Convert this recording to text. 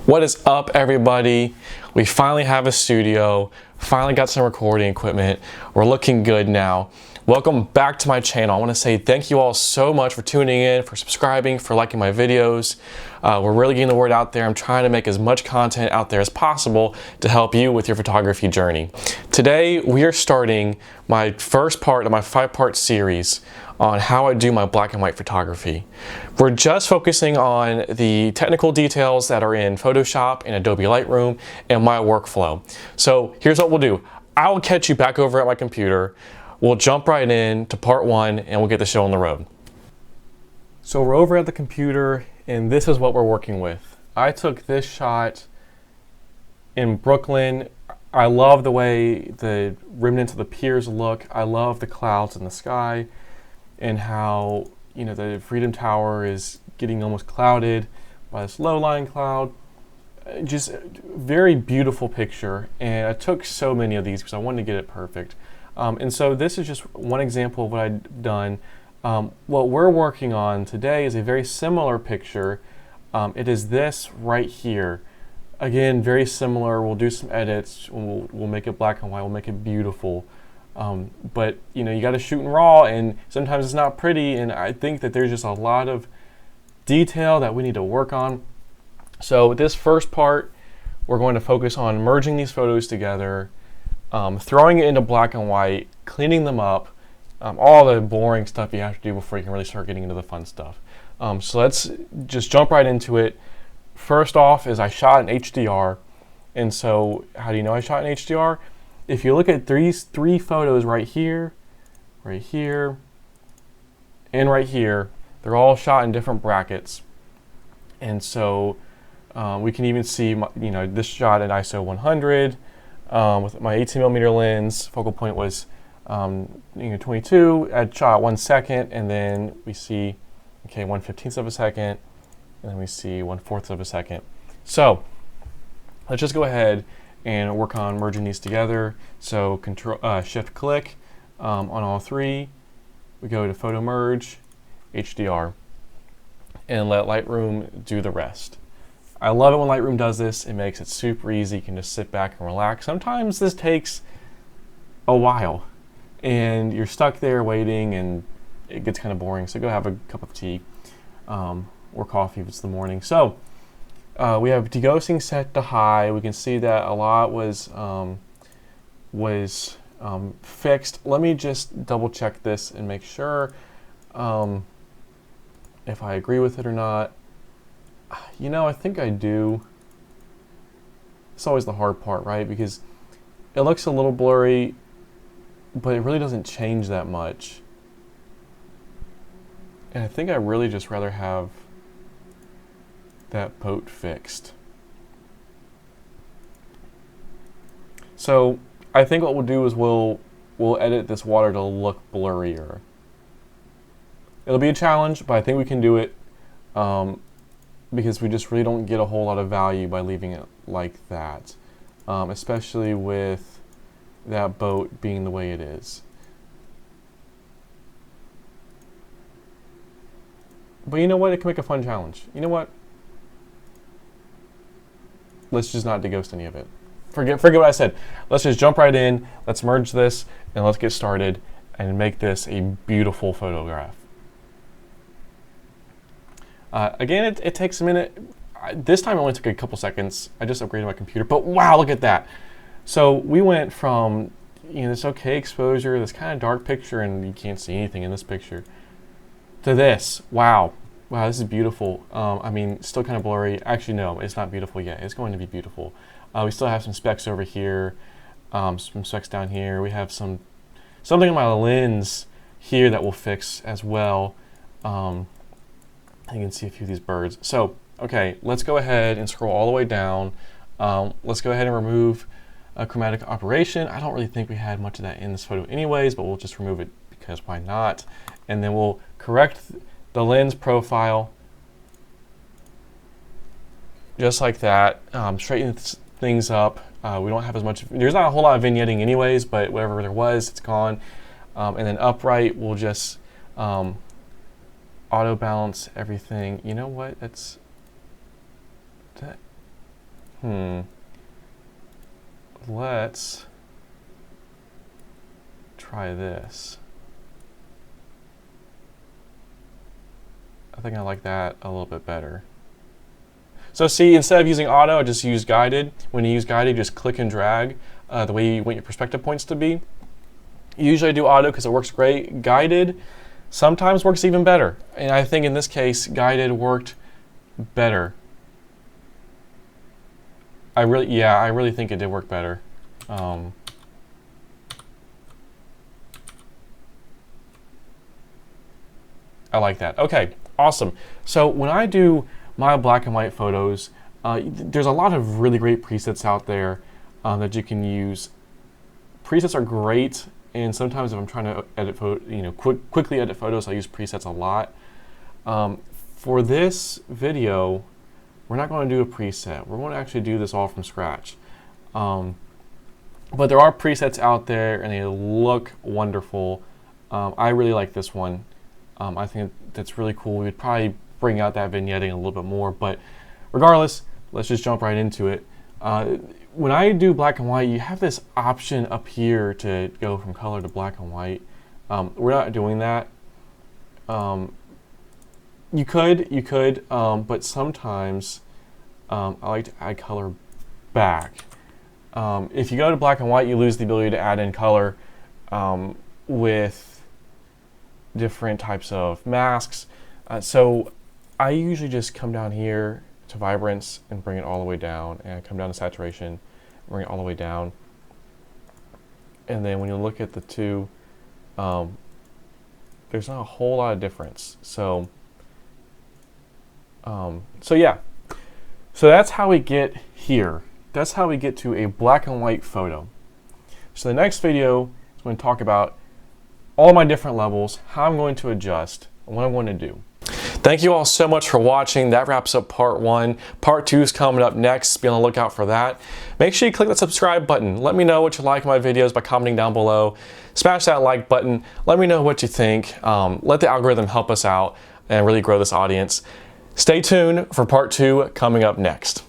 What is up, everybody? We finally have a studio, finally got some recording equipment. We're looking good now. Welcome back to my channel. I want to say thank you all so much for tuning in, for subscribing, for liking my videos. We're really getting the word out there. I'm trying to make as much content out there as possible to help you with your photography journey. Today, we are starting my first part of my 5-part series on how I do my black and white photography. We're just focusing on the technical details that are in Photoshop and Adobe Lightroom and my workflow. So here's what we'll do. I will catch you back over at my computer. We'll jump right in to part 1 and we'll get the show on the road. So we're over at the computer and this is what we're working with. I took this shot in Brooklyn. I love the way the remnants of the piers look. I love the clouds in the sky and how, you know, the Freedom Tower is getting almost clouded by this low-lying cloud. Just very beautiful picture, and I took so many of these because I wanted to get it perfect. And so this is just one example of what I've done. What we're working on today is a very similar picture. It is this right here. Again, very similar. We'll do some edits. We'll make it black and white. We'll make it beautiful. But you know, you got to shoot in RAW, and sometimes it's not pretty. And I think that there's just a lot of detail that we need to work on. So this first part, we're going to focus on merging these photos together, throwing it into black and white, cleaning them up, all the boring stuff you have to do before you can really start getting into the fun stuff. So let's just jump right into it. First off is I shot in HDR. And so how do you know I shot in HDR? If you look at these 3 photos right here, and right here, they're all shot in different brackets. And so we can even see, you know, this shot at ISO 100 with my 18mm lens. Focal point was 22 at shot 1 second, and then we see, okay, 1/15 of a second, and then we see 1/4 of a second. So let's just go ahead and work on merging these together. So Shift click on all 3. We go to Photo Merge, HDR, and let Lightroom do the rest. I love it when Lightroom does this. It makes it super easy. You can just sit back and relax. Sometimes this takes a while and you're stuck there waiting and it gets kind of boring. So go have a cup of tea or coffee if it's the morning. So we have deghosting set to high. We can see that a lot was fixed. Let me just double check this and make sure if I agree with it or not. You know, I think I do. It's always the hard part, right? Because it looks a little blurry, but it really doesn't change that much. And I think I really just rather have that boat fixed. So I think what we'll do is we'll edit this water to look blurrier. It'll be a challenge, but I think we can do it because we just really don't get a whole lot of value by leaving it like that, especially with that boat being the way it is. But you know what? It can make a fun challenge. You know what? Let's just not deghost any of it. Forget what I said. Let's just jump right in. Let's merge this and let's get started and make this a beautiful photograph. Again, it takes a minute. This time it only took a couple seconds. I just upgraded my computer, but wow, look at that. So we went from, you know, this okay exposure, this kind of dark picture, and you can't see anything in this picture, to this. Wow, this is beautiful. I mean, still kind of blurry. Actually, no, it's not beautiful yet. It's going to be beautiful. We still have some specks over here, some specks down here. We have something in my lens here that we'll fix as well. You can see a few of these birds. So, okay, let's go ahead and scroll all the way down. Let's go ahead and remove a chromatic operation. I don't really think we had much of that in this photo anyways, but we'll just remove it because why not? And then we'll correct the lens profile just like that. Straighten things up. We don't have as much, there's not a whole lot of vignetting anyways, but whatever there was, it's gone. And then upright, we'll just auto balance everything. You know what? That Let's try this. I think I like that a little bit better. So see, instead of using auto, I just use guided. When you use guided, you just click and drag the way you want your perspective points to be. Usually I do auto because it works great. Guided sometimes works even better. And I think in this case, guided worked better. I really think it did work better. I like that. Okay, awesome. So when I do my black and white photos, there's a lot of really great presets out there that you can use. Presets are great, and sometimes if I'm trying to edit quickly edit photos, I use presets a lot. For this video, we're not going to do a preset. We're going to actually do this all from scratch. But there are presets out there, and they look wonderful. I really like this one. I think that's really cool. We would probably bring out that vignetting a little bit more, but regardless, let's just jump right into it. When I do black and white, you have this option up here to go from color to black and white. We're not doing that. You could, but sometimes I like to add color back. If you go to black and white, you lose the ability to add in color with different types of masks. So I usually just come down here to vibrance and bring it all the way down, and come down to saturation, bring it all the way down. And then when you look at the two, there's not a whole lot of difference. So yeah, so that's how we get here. That's how we get to a black and white photo. So the next video is going to talk about all my different levels, how I'm going to adjust, and what I'm going to do. Thank you all so much for watching. That wraps up part 1. Part 2 is coming up next. Be on the lookout for that. Make sure you click that subscribe button. Let me know what you like in my videos by commenting down below. Smash that like button. Let me know what you think. Let the algorithm help us out and really grow this audience. Stay tuned for part 2 coming up next.